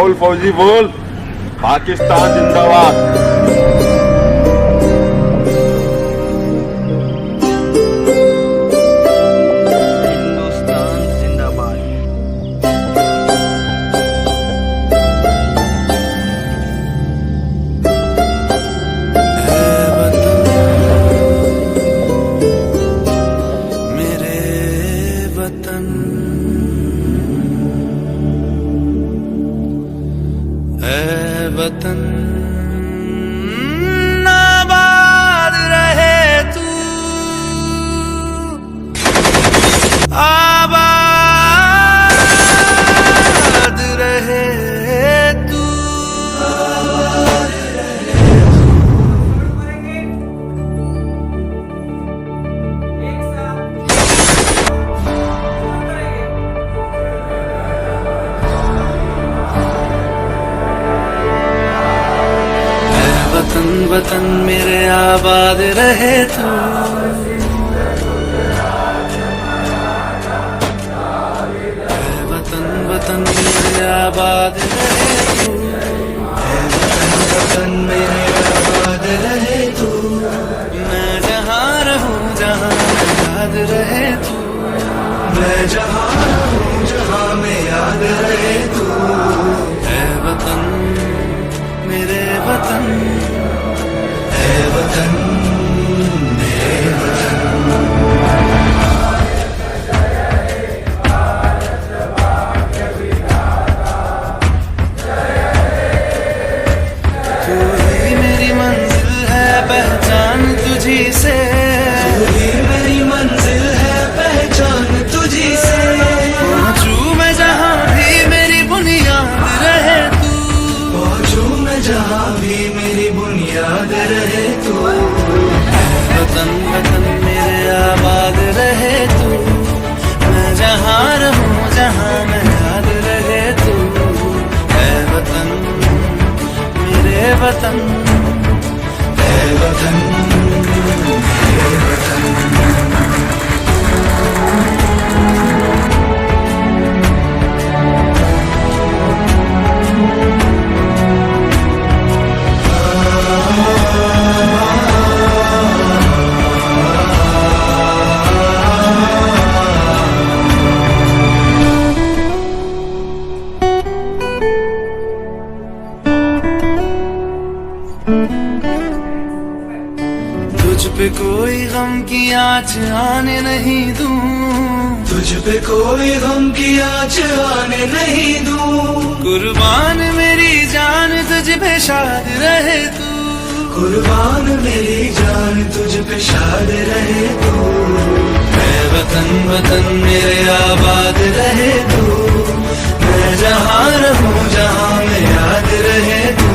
राहुल फौजी बोल, पाकिस्तान जिंदाबाद। वतन आबाद रहे तू, आबाद रहे तू। वतन वतन मेरे आबाद रहे तू, वतन वतन मेरे आबाद रहे तू, वतन मेरे आबाद रहे तू। मैं जहाँ रहूँ जहाँ में याद रहे तू, मैं जहाँ रहूँ जहाँ में याद रहे तू। है वतन मेरे वतन, है वतन मेरे वतन। तू ही मेरी मंजिल है पहचान तुझी से, तू ही मेरी मंजिल है पहचान तुझी से। पहुंचूं मैं जहाँ भी मेरी बुनियाद रहे तू, पहुंचूं मैं जहाँ भी मेरी बुनियाद रहे तू। वतन वतन मेरे आबाद रहे तू, मैं जहाँ रहूँ जहाँ मैं याद रहे तू। है वतन मेरे वतन, है वतन मेरे वतन। तुझ पे कोई गम की आँच आने नहीं दूं, तुझ पे कोई गम की आँच आने नहीं दूं। कुर्बान मेरी जान तुझ पे शाद रहे तू, कुर्बान मेरी जान तुझ पे शाद रहे तू। है वतन वतन मेरे आबाद रहे तू, मैं जहाँ रहूँ जहाँ में याद रहे तू।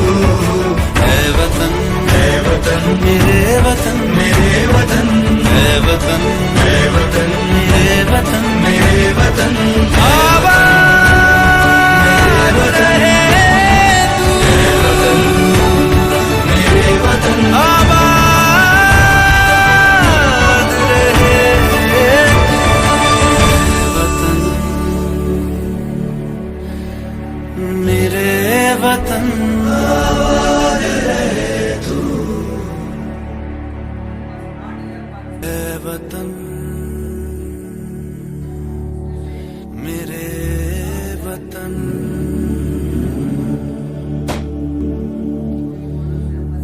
है वतन, है वतन मेरे वतन, मेरे वतन। है वतन, है वतन मेरे वतन, मेरे वतन। आबाद रहे तू, है वतन मेरे वतन। आबाद रहे तू, वतन मेरे वतन। आबाद रहे तू, है वतन मेरे वतन।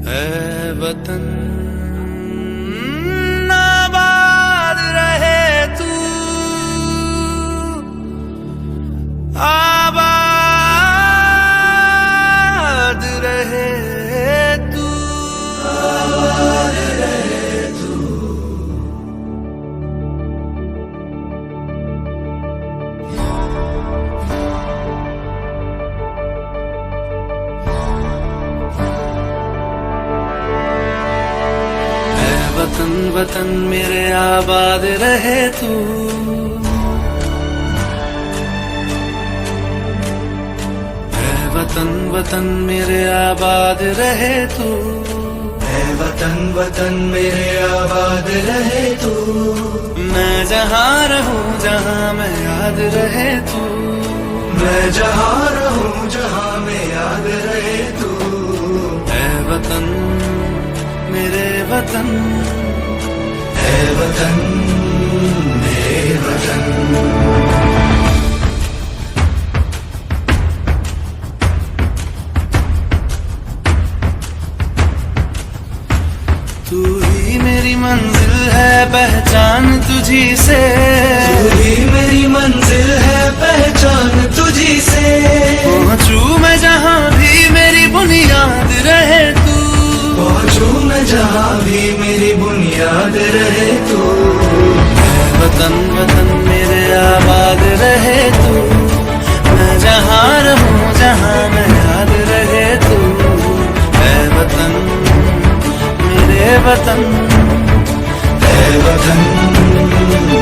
है वतन आबाद रहे तू, आबाद रहे तू, आबाद रहे तू। वतन वतन मेरे आबाद रहे तू, है वतन वतन मेरे आबाद रहे तू। है वतन वतन मेरे आबाद रहे तू, मैं जहाँ रहूँ जहाँ मैं याद रहे तू। मैं जहाँ रहूँ जहाँ में वतन, है वतन, मेरे वतन। तू ही मेरी मंजिल है, पहचान तुझी से। तू ही मेरी मंजिल है, पहचान तुझी से। पहुंचू मैं जहाँ भी मेरी बुनियाद रहे तू। पहुंचू मैं जहाँ भी मेरी बुनियाद रहे तू। है वतन, वतन मेरे आबाद रहे तू। मैं जहाँ रहूँ, जहाँ मैं याद रहे तू। है वतन, मेरे वतन, है वतन,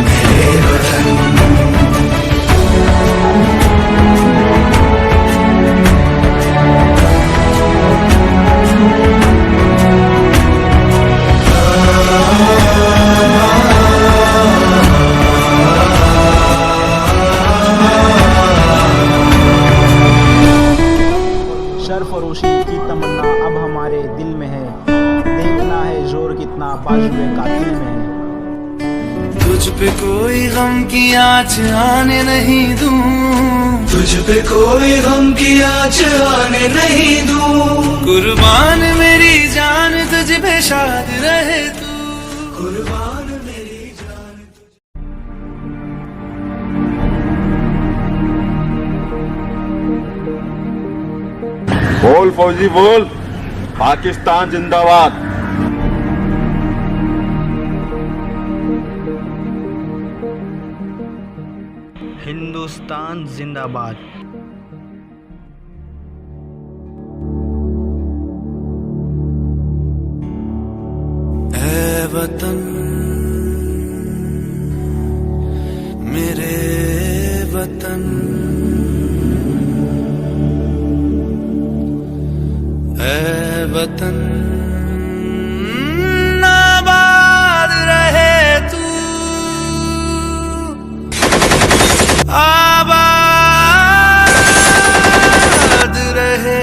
मेरे वतन। सरफरोशी की तमन्ना अब हमारे दिल में है। देखना है जोर कितना बाजुए कातिल में है। तुझ पे कोई गम की आँच आने नहीं दूं। तुझ पे कोई गम की आँच आने नहीं दूं। कुर्बान मेरी जान तुझ पे शाद रहे तू। कुर्बान मेरी जान। बोल फौजी बोल, पाकिस्तान जिंदाबाद। हिंदुस्तान जिंदाबाद। है वतन, मेरे वतन, है वतन, आबाद रहे तू। आबाद रहे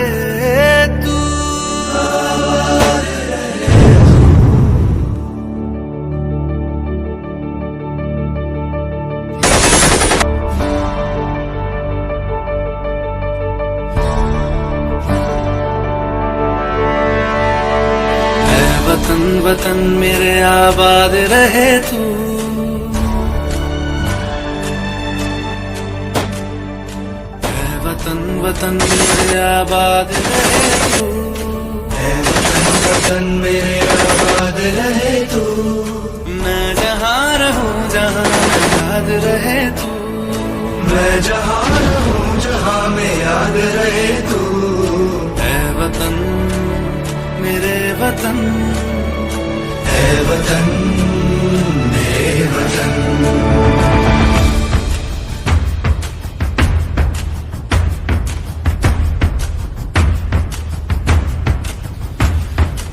तू। वतन, वतन मेरे आबाद रहे तू। है वतन, वतन मेरे आबाद रहे तू। है वतन, वतन मेरे आबाद रहे तू। मैं जहाँ रहूँ, जहाँ याद रहे तू। मैं जहाँ रहूँ, जहाँ में याद रहे तू। है वतन, मेरे वतन, है वतन, मेरे वतन।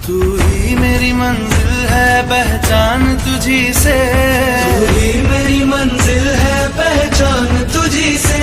तू ही मेरी मंजिल है, पहचान तुझी से। तू ही मेरी मंजिल है, पहचान तुझी से।